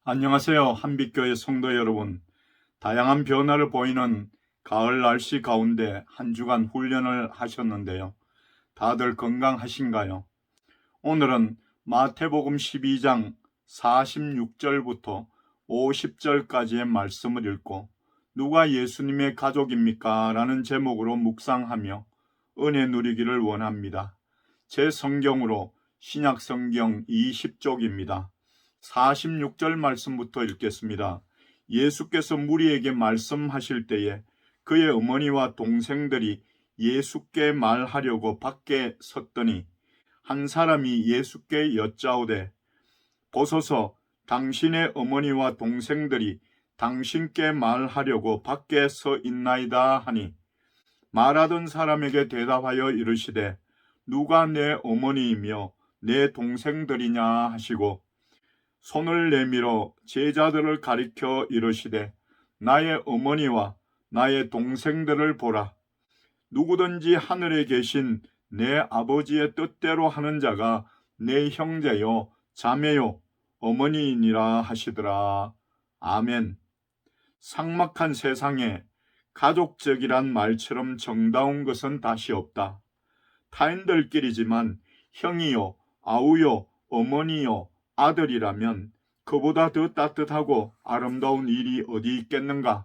안녕하세요. 한빛교회 성도 여러분. 다양한 변화를 보이는 가을 날씨 가운데 한 주간 훈련을 하셨는데요. 다들 건강하신가요? 오늘은 마태복음 12장 46절부터 50절까지의 말씀을 읽고 누가 예수님의 가족입니까? 라는 제목으로 묵상하며 은혜 누리기를 원합니다. 제 성경으로 신약성경 20쪽입니다. 46절 말씀부터 읽겠습니다. 예수께서 무리에게 말씀하실 때에 그의 어머니와 동생들이 예수께 말하려고 밖에 섰더니 한 사람이 예수께 여짜오되 보소서 당신의 어머니와 동생들이 당신께 말하려고 밖에 서 있나이다 하니 말하던 사람에게 대답하여 이르시되 누가 내 어머니이며 내 동생들이냐 하시고 손을 내밀어 제자들을 가리켜 이르시되 나의 어머니와 나의 동생들을 보라. 누구든지 하늘에 계신 내 아버지의 뜻대로 하는 자가 내 형제요 자매요 어머니이니라 하시더라. 아멘. 삭막한 세상에 가족적이란 말처럼 정다운 것은 다시 없다. 타인들끼리지만 형이요 아우요 어머니요 아들이라면 그보다 더 따뜻하고 아름다운 일이 어디 있겠는가?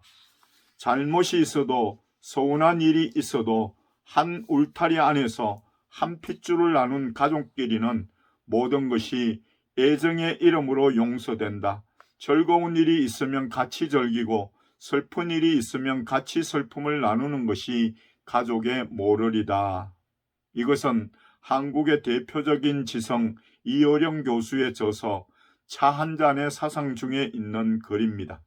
잘못이 있어도 서운한 일이 있어도 한 울타리 안에서 한 핏줄을 나눈 가족끼리는 모든 것이 애정의 이름으로 용서된다. 즐거운 일이 있으면 같이 즐기고 슬픈 일이 있으면 같이 슬픔을 나누는 것이 가족의 모럴이다. 이것은 한국의 대표적인 지성 이어령 교수의 저서 차 한 잔의 사상 중에 있는 글입니다.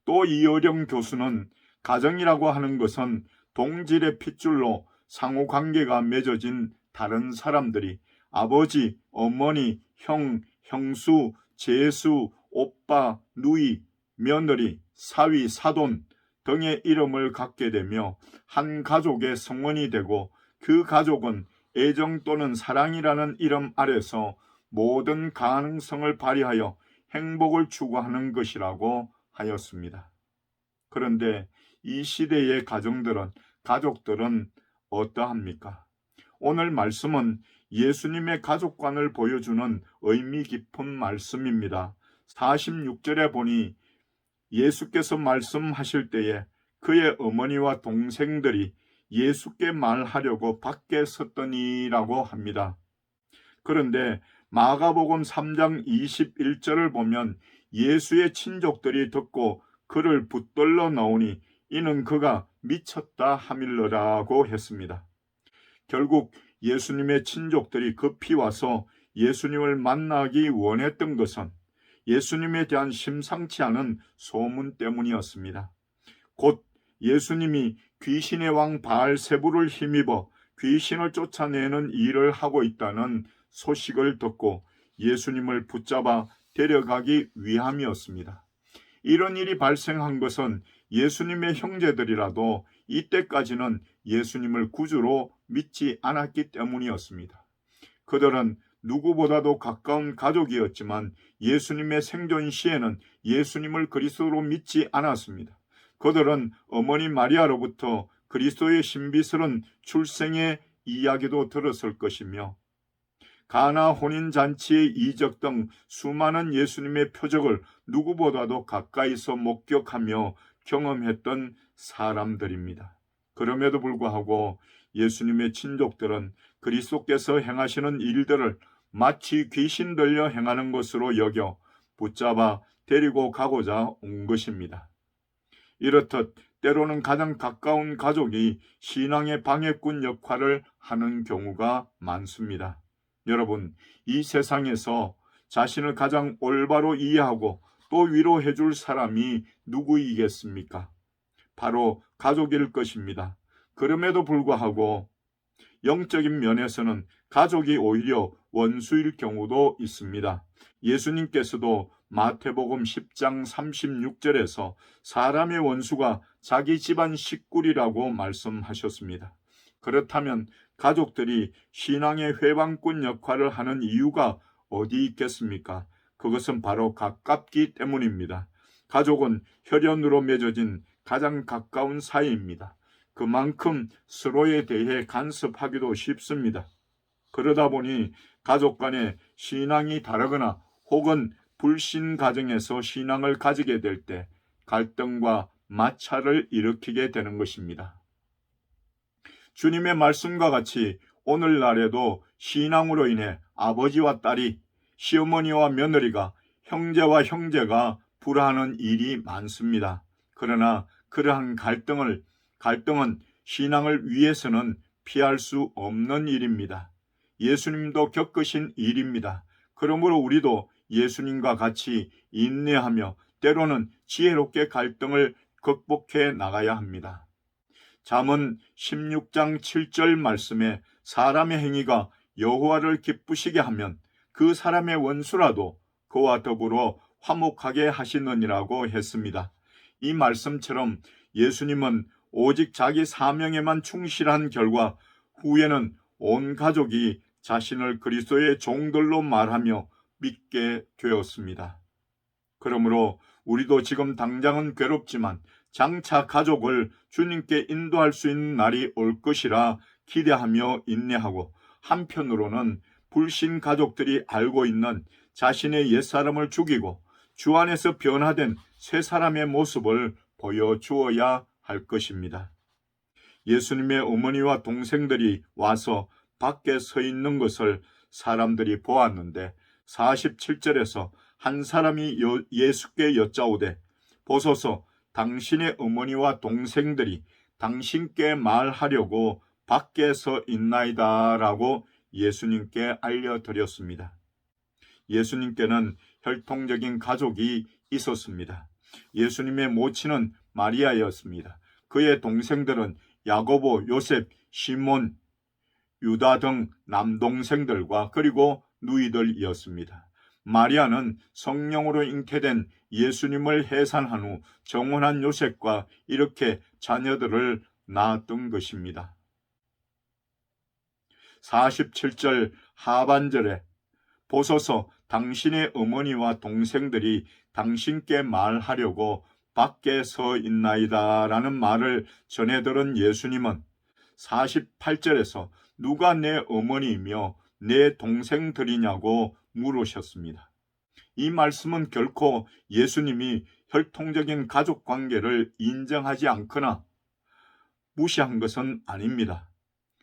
또 이어령 교수는 가정이라고 하는 것은 동질의 핏줄로 상호관계가 맺어진 다른 사람들이 아버지, 어머니, 형, 형수, 제수, 오빠, 누이, 며느리, 사위, 사돈 등의 이름을 갖게 되며 한 가족의 성원이 되고 그 가족은 애정 또는 사랑이라는 이름 아래서 모든 가능성을 발휘하여 행복을 추구하는 것이라고 하였습니다. 그런데 이 시대의 가족들은 어떠합니까? 오늘 말씀은 예수님의 가족관을 보여주는 의미 깊은 말씀입니다. 46절에 보니 예수께서 말씀하실 때에 그의 어머니와 동생들이 예수께 말하려고 밖에 섰더니라고 합니다. 그런데 마가복음 3장 21절을 보면 예수의 친족들이 듣고 그를 붙들러 나오니 이는 그가 미쳤다 하밀러라고 했습니다. 결국 예수님의 친족들이 급히 와서 예수님을 만나기 원했던 것은 예수님에 대한 심상치 않은 소문 때문이었습니다. 곧 예수님이 귀신의 왕 바알세불을 힘입어 귀신을 쫓아내는 일을 하고 있다는 소식을 듣고 예수님을 붙잡아 데려가기 위함이었습니다. 이런 일이 발생한 것은 예수님의 형제들이라도 이때까지는 예수님을 구주로 믿지 않았기 때문이었습니다. 그들은 누구보다도 가까운 가족이었지만 예수님의 생존 시에는 예수님을 그리스도로 믿지 않았습니다. 그들은 어머니 마리아로부터 그리스도의 신비스러운 출생의 이야기도 들었을 것이며 가나 혼인잔치의 이적 등 수많은 예수님의 표적을 누구보다도 가까이서 목격하며 경험했던 사람들입니다. 그럼에도 불구하고 예수님의 친족들은 그리스도께서 행하시는 일들을 마치 귀신 들려 행하는 것으로 여겨 붙잡아 데리고 가고자 온 것입니다. 이렇듯 때로는 가장 가까운 가족이 신앙의 방해꾼 역할을 하는 경우가 많습니다. 여러분, 이 세상에서 자신을 가장 올바로 이해하고 또 위로해 줄 사람이 누구이겠습니까? 바로 가족일 것입니다. 그럼에도 불구하고 영적인 면에서는 가족이 오히려 원수일 경우도 있습니다. 예수님께서도 마태복음 10장 36절에서 사람의 원수가 자기 집안 식구리라고 말씀하셨습니다. 그렇다면 가족들이 신앙의 회방꾼 역할을 하는 이유가 어디 있겠습니까? 그것은 바로 가깝기 때문입니다. 가족은 혈연으로 맺어진 가장 가까운 사이입니다. 그만큼 서로에 대해 간섭하기도 쉽습니다. 그러다 보니 가족 간의 신앙이 다르거나 혹은 불신 가정에서 신앙을 가지게 될 때 갈등과 마찰을 일으키게 되는 것입니다. 주님의 말씀과 같이 오늘날에도 신앙으로 인해 아버지와 딸이, 시어머니와 며느리가, 형제와 형제가 불화하는 일이 많습니다. 그러나 그러한 갈등은 신앙을 위해서는 피할 수 없는 일입니다. 예수님도 겪으신 일입니다. 그러므로 우리도 예수님과 같이 인내하며 때로는 지혜롭게 갈등을 극복해 나가야 합니다. 잠언 16장 7절 말씀에 사람의 행위가 여호와를 기쁘시게 하면 그 사람의 원수라도 그와 더불어 화목하게 하시느니라고 했습니다. 이 말씀처럼 예수님은 오직 자기 사명에만 충실한 결과 후에는 온 가족이 자신을 그리스도의 종들로 말하며 믿게 되었습니다. 그러므로 우리도 지금 당장은 괴롭지만 장차 가족을 주님께 인도할 수 있는 날이 올 것이라 기대하며 인내하고, 한편으로는 불신 가족들이 알고 있는 자신의 옛사람을 죽이고 주 안에서 변화된 새 사람의 모습을 보여주어야 할 것입니다. 예수님의 어머니와 동생들이 와서 밖에 서 있는 것을 사람들이 보았는데 47절에서 한 사람이 예수께 여짜오되 보소서 당신의 어머니와 동생들이 당신께 말하려고 밖에 서 있나이다 라고 예수님께 알려드렸습니다. 예수님께는 혈통적인 가족이 있었습니다. 예수님의 모친은 마리아였습니다. 그의 동생들은 야고보, 요셉, 시몬, 유다 등 남동생들과 그리고 누이들이었습니다. 마리아는 성령으로 잉태된 예수님을 해산한 후 정혼한 요셉과 이렇게 자녀들을 낳았던 것입니다. 47절 하반절에 보소서 당신의 어머니와 동생들이 당신께 말하려고 밖에 서 있나이다 라는 말을 전해들은 예수님은 48절에서 누가 내 어머니이며 내 동생들이냐고 물으셨습니다. 이 말씀은 결코 예수님이 혈통적인 가족 관계를 인정하지 않거나 무시한 것은 아닙니다.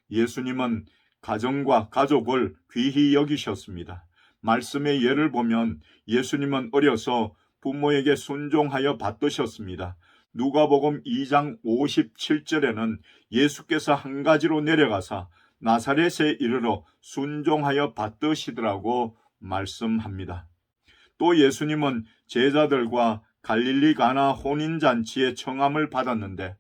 예수님은 가정과 가족을 귀히 여기셨습니다. 말씀의 예를 보면 예수님은 어려서 부모에게 순종하여 받드셨습니다. 누가복음 2장 57절에는 예수께서 한 가지로 내려가사 나사렛에 이르러 순종하여 받드시더라고 말씀합니다. 또 예수님은 제자들과 갈릴리 가나 혼인잔치에 청함을 받았는데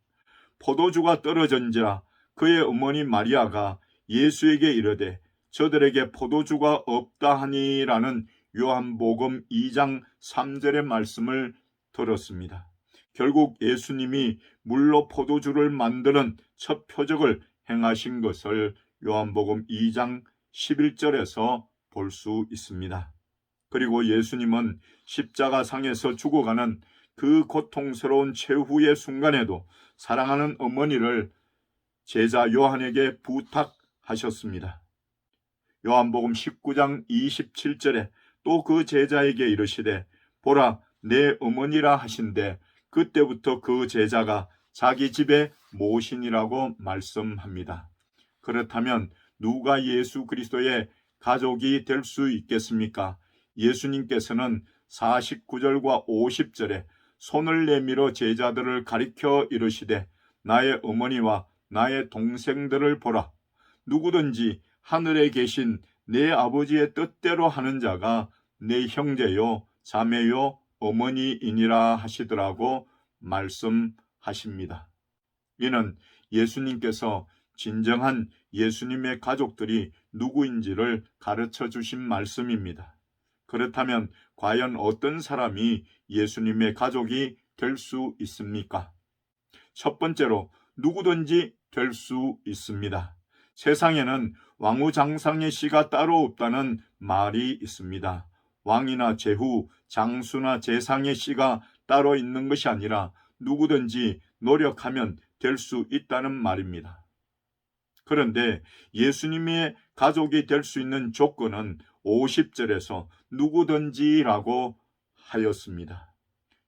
포도주가 떨어진지라 그의 어머니 마리아가 예수에게 이르되 저들에게 포도주가 없다 하니라는 요한복음 2장 3절의 말씀을 들었습니다. 결국 예수님이 물로 포도주를 만드는 첫 표적을 행하신 것을 요한복음 2장 11절에서 볼 수 있습니다. 그리고 예수님은 십자가상에서 죽어가는 그 고통스러운 최후의 순간에도 사랑하는 어머니를 제자 요한에게 부탁하셨습니다. 요한복음 19장 27절에 또 그 제자에게 이르시되 보라 내 어머니라 하신대 그때부터 그 제자가 자기 집에 모시니라고 말씀합니다. 그렇다면 누가 예수 그리스도의 가족이 될 수 있겠습니까? 예수님께서는 49절과 50절에 손을 내밀어 제자들을 가리켜 이르시되 나의 어머니와 나의 동생들을 보라. 누구든지 하늘에 계신 내 아버지의 뜻대로 하는 자가 내 형제요 자매요 어머니이니라 하시더라고 말씀하십니다. 이는 예수님께서 진정한 예수님의 가족들이 누구인지를 가르쳐 주신 말씀입니다. 그렇다면 과연 어떤 사람이 예수님의 가족이 될 수 있습니까? 첫 번째로 누구든지 될 수 있습니다. 세상에는 왕후장상의 씨가 따로 없다는 말이 있습니다. 왕이나 제후, 장수나 재상의 씨가 따로 있는 것이 아니라 누구든지 노력하면 될 수 있다는 말입니다. 그런데 예수님의 가족이 될 수 있는 조건은 50절에서 누구든지라고 하였습니다.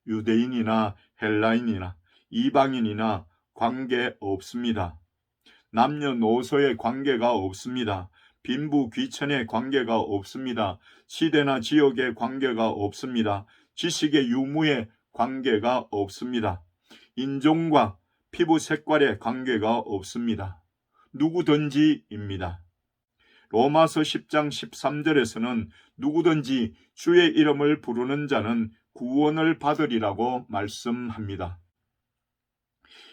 유대인이나 헬라인이나 이방인이나 관계 없습니다. 남녀노소의 관계가 없습니다. 빈부 귀천의 관계가 없습니다. 시대나 지역의 관계가 없습니다. 지식의 유무의 관계가 없습니다. 인종과 피부 색깔의 관계가 없습니다. 누구든지입니다. 로마서 10장 13절에서는 누구든지 주의 이름을 부르는 자는 구원을 받으리라고 말씀합니다.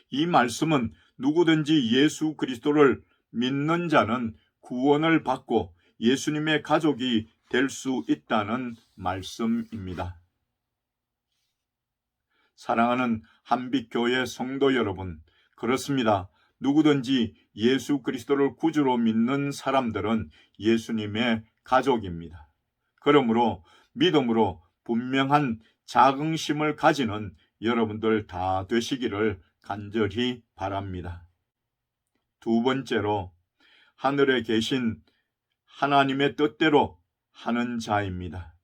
이 말씀은 누구든지 예수 그리스도를 믿는 자는 구원을 받고 예수님의 가족이 될 수 있다는 말씀입니다. 사랑하는 한빛교회 성도 여러분, 그렇습니다. 누구든지 예수 그리스도를 구주로 믿는 사람들은 예수님의 가족입니다. 그러므로 믿음으로 분명한 자긍심을 가지는 여러분들 다 되시기를 간절히 바랍니다. 두 번째로, 하늘에 계신 하나님의 뜻대로 하는 자입니다.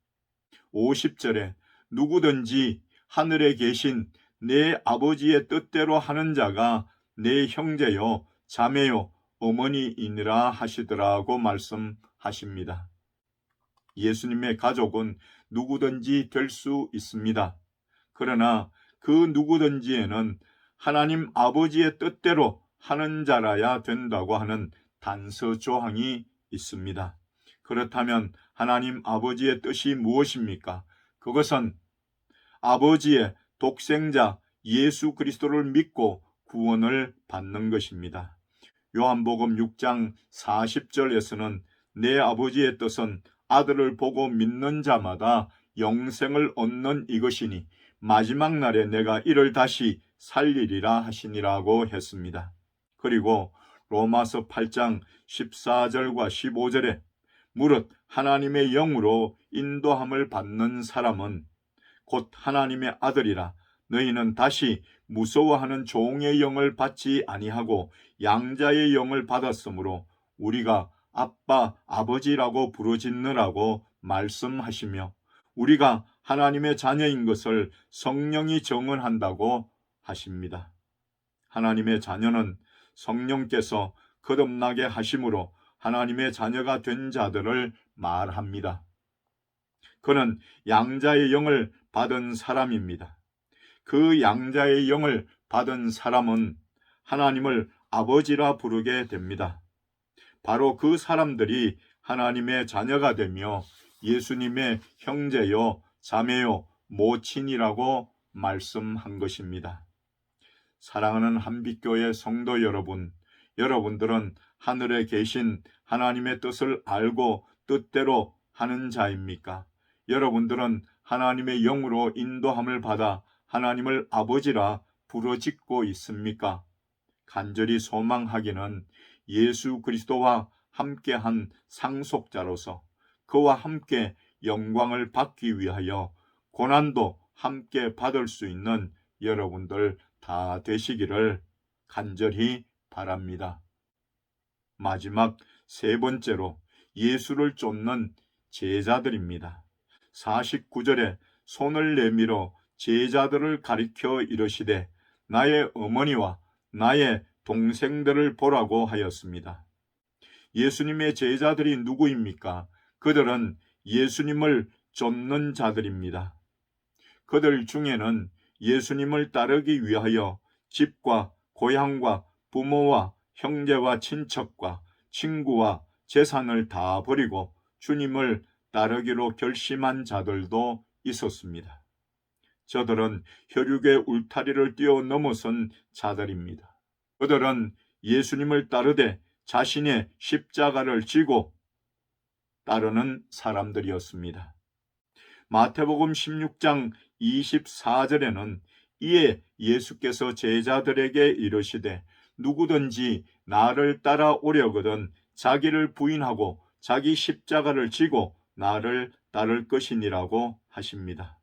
50절에 누구든지 하늘에 계신 내 아버지의 뜻대로 하는 자가 내 형제요, 자매요, 어머니이니라 하시더라고 말씀하십니다. 예수님의 가족은 누구든지 될 수 있습니다. 그러나 그 누구든지에는 하나님 아버지의 뜻대로 하는 자라야 된다고 하는 단서 조항이 있습니다. 그렇다면 하나님 아버지의 뜻이 무엇입니까? 그것은 아버지의 독생자 예수 그리스도를 믿고 구원을 받는 것입니다. 요한복음 6장 40절에서는 내 아버지의 뜻은 아들을 보고 믿는 자마다 영생을 얻는 이것이니 마지막 날에 내가 이를 다시 살리리라 하시니라고 했습니다. 그리고 로마서 8장 14절과 15절에 무릇 하나님의 영으로 인도함을 받는 사람은 곧 하나님의 아들이라 너희는 다시 무서워하는 종의 영을 받지 아니하고 양자의 영을 받았으므로 우리가 아빠, 아버지라고 부르짖느라고 말씀하시며 우리가 하나님의 자녀인 것을 성령이 증언한다고 하십니다. 하나님의 자녀는 성령께서 거듭나게 하심으로 하나님의 자녀가 된 자들을 말합니다. 그는 양자의 영을 받은 사람입니다. 그 양자의 영을 받은 사람은 하나님을 아버지라 부르게 됩니다. 바로 그 사람들이 하나님의 자녀가 되며 예수님의 형제요, 자매요, 모친이라고 말씀한 것입니다. 사랑하는 한빛교회 성도 여러분, 여러분들은 하늘에 계신 하나님의 뜻을 알고 뜻대로 하는 자입니까? 여러분들은 하나님의 영으로 인도함을 받아 하나님을 아버지라 부르짖고 있습니까? 간절히 소망하기는 예수 그리스도와 함께한 상속자로서 그와 함께 영광을 받기 위하여 고난도 함께 받을 수 있는 여러분들 다 되시기를 간절히 바랍니다. 마지막 세 번째로 예수를 쫓는 제자들입니다. 49절에 손을 내밀어 제자들을 가리켜 이르시되 나의 어머니와 나의 동생들을 보라고 하였습니다. 예수님의 제자들이 누구입니까? 그들은 예수님을 쫓는 자들입니다. 그들 중에는 예수님을 따르기 위하여 집과 고향과 부모와 형제와 친척과 친구와 재산을 다 버리고 주님을 따르기로 결심한 자들도 있었습니다. 저들은 혈육의 울타리를 뛰어넘어선 자들입니다. 그들은 예수님을 따르되 자신의 십자가를 지고 따르는 사람들이었습니다. 마태복음 16장 24절에는 이에 예수께서 제자들에게 이르시되 누구든지 나를 따라오려거든 자기를 부인하고 자기 십자가를 지고 나를 따를 것이니라고 하십니다.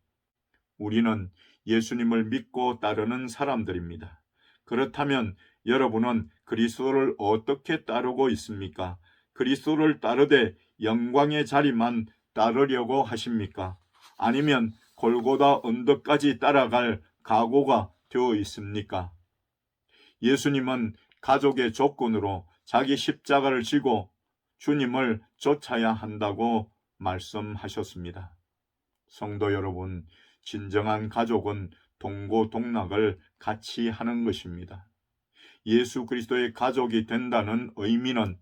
우리는 예수님을 믿고 따르는 사람들입니다. 그렇다면 여러분은 그리스도를 어떻게 따르고 있습니까? 그리스도를 따르되 영광의 자리만 따르려고 하십니까? 아니면 골고다 언덕까지 따라갈 각오가 되어 있습니까? 예수님은 가족의 조건으로 자기 십자가를 지고 주님을 쫓아야 한다고 말씀하셨습니다. 성도 여러분, 진정한 가족은 동고동락을 같이 하는 것입니다. 예수 그리스도의 가족이 된다는 의미는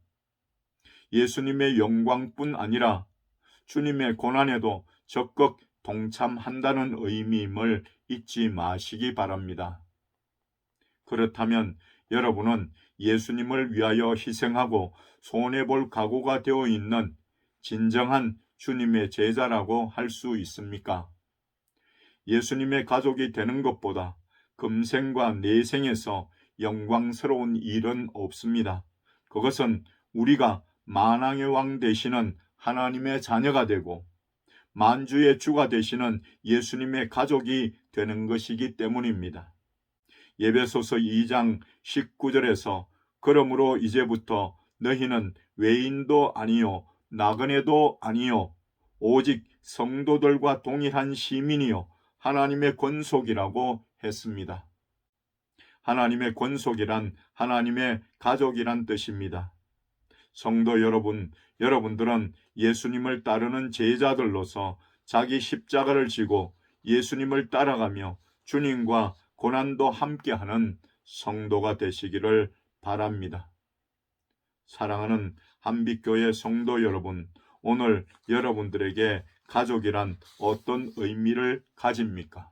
예수님의 영광뿐 아니라 주님의 고난에도 적극 동참한다는 의미임을 잊지 마시기 바랍니다. 그렇다면 여러분은 예수님을 위하여 희생하고 손해볼 각오가 되어 있는 진정한 주님의 제자라고 할 수 있습니까? 예수님의 가족이 되는 것보다 금생과 내생에서 영광스러운 일은 없습니다. 그것은 우리가 만왕의 왕 되시는 하나님의 자녀가 되고 만주의 주가 되시는 예수님의 가족이 되는 것이기 때문입니다. 에베소서 2장 19절에서 그러므로 이제부터 너희는 외인도 아니요 나그네도 아니요 오직 성도들과 동일한 시민이요 하나님의 권속이라고 했습니다. 하나님의 권속이란 하나님의 가족이란 뜻입니다. 성도 여러분, 여러분들은 예수님을 따르는 제자들로서 자기 십자가를 지고 예수님을 따라가며 주님과 고난도 함께하는 성도가 되시기를 바랍니다. 사랑하는 한빛교회 성도 여러분, 오늘 여러분들에게 가족이란 어떤 의미를 가집니까?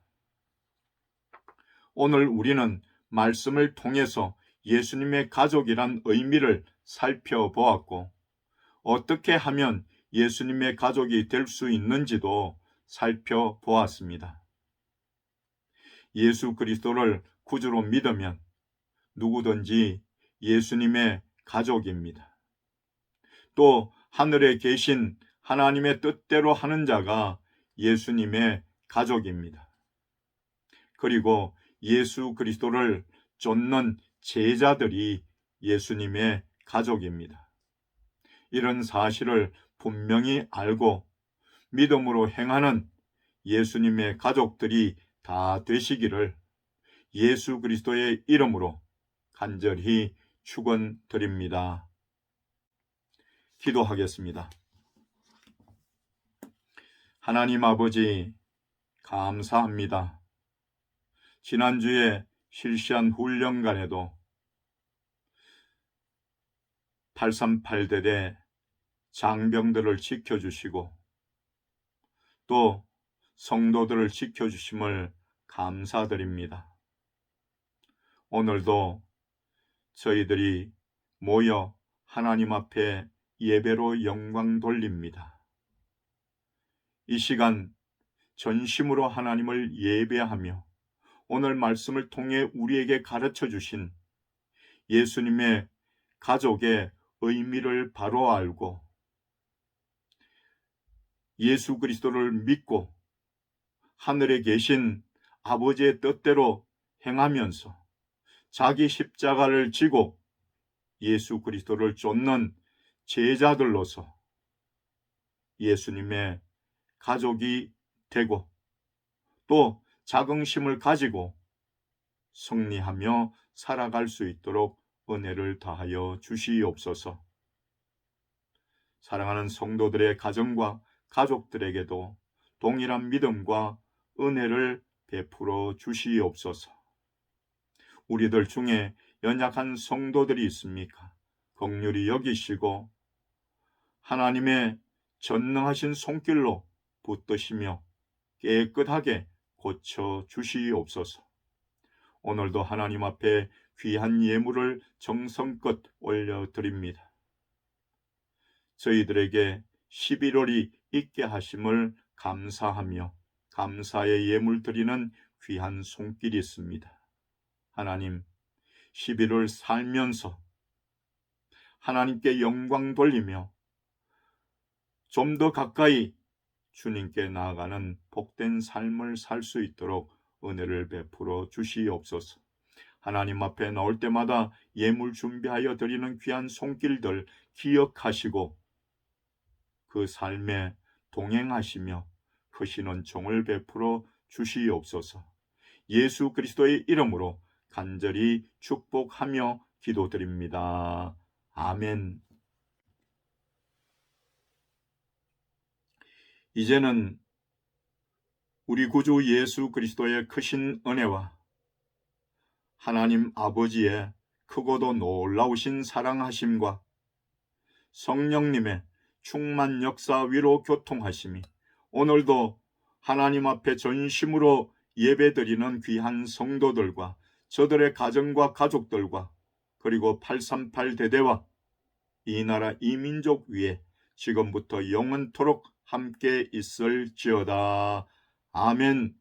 오늘 우리는 말씀을 통해서 예수님의 가족이란 의미를 살펴보았고, 어떻게 하면 예수님의 가족이 될 수 있는지도 살펴보았습니다. 예수 그리스도를 구주로 믿으면 누구든지 예수님의 가족입니다. 또 하늘에 계신 하나님의 뜻대로 하는 자가 예수님의 가족입니다. 그리고 예수 그리스도를 쫓는 제자들이 예수님의 가족입니다. 이런 사실을 분명히 알고 믿음으로 행하는 예수님의 가족들이 다 되시기를 예수 그리스도의 이름으로 간절히 축원드립니다. 기도하겠습니다. 하나님 아버지, 감사합니다. 지난주에 실시한 훈련간에도 838대대 장병들을 지켜주시고 또 성도들을 지켜주심을 감사드립니다. 오늘도 저희들이 모여 하나님 앞에 예배로 영광 돌립니다. 이 시간 전심으로 하나님을 예배하며 오늘 말씀을 통해 우리에게 가르쳐 주신 예수님의 가족의 의미를 바로 알고 예수 그리스도를 믿고 하늘에 계신 아버지의 뜻대로 행하면서 자기 십자가를 지고 예수 그리스도를 쫓는 제자들로서 예수님의 가족이 되고 또 자긍심을 가지고 승리하며 살아갈 수 있도록 은혜를 더하여 주시옵소서. 사랑하는 성도들의 가정과 가족들에게도 동일한 믿음과 은혜를 베풀어 주시옵소서. 우리들 중에 연약한 성도들이 있습니까? 긍휼히 여기시고 하나님의 전능하신 손길로 붙드시며 깨끗하게 고쳐 주시옵소서. 오늘도 하나님 앞에 귀한 예물을 정성껏 올려드립니다. 저희들에게 11월이 있게 하심을 감사하며 감사의 예물 드리는 귀한 손길이 있습니다. 하나님, 11월 살면서 하나님께 영광 돌리며 좀 더 가까이 주님께 나아가는 복된 삶을 살 수 있도록 은혜를 베풀어 주시옵소서. 하나님 앞에 나올 때마다 예물 준비하여 드리는 귀한 손길들 기억하시고 그 삶에 동행하시며 크신 은총을 베풀어 주시옵소서. 예수 그리스도의 이름으로 간절히 축복하며 기도드립니다. 아멘. 이제는 우리 구주 예수 그리스도의 크신 은혜와 하나님 아버지의 크고도 놀라우신 사랑하심과 성령님의 충만 역사 위로 교통하심이 오늘도 하나님 앞에 전심으로 예배드리는 귀한 성도들과 저들의 가정과 가족들과 그리고 838 대대와 이 나라 이 민족 위에 지금부터 영원토록 함께 있을지어다. 아멘.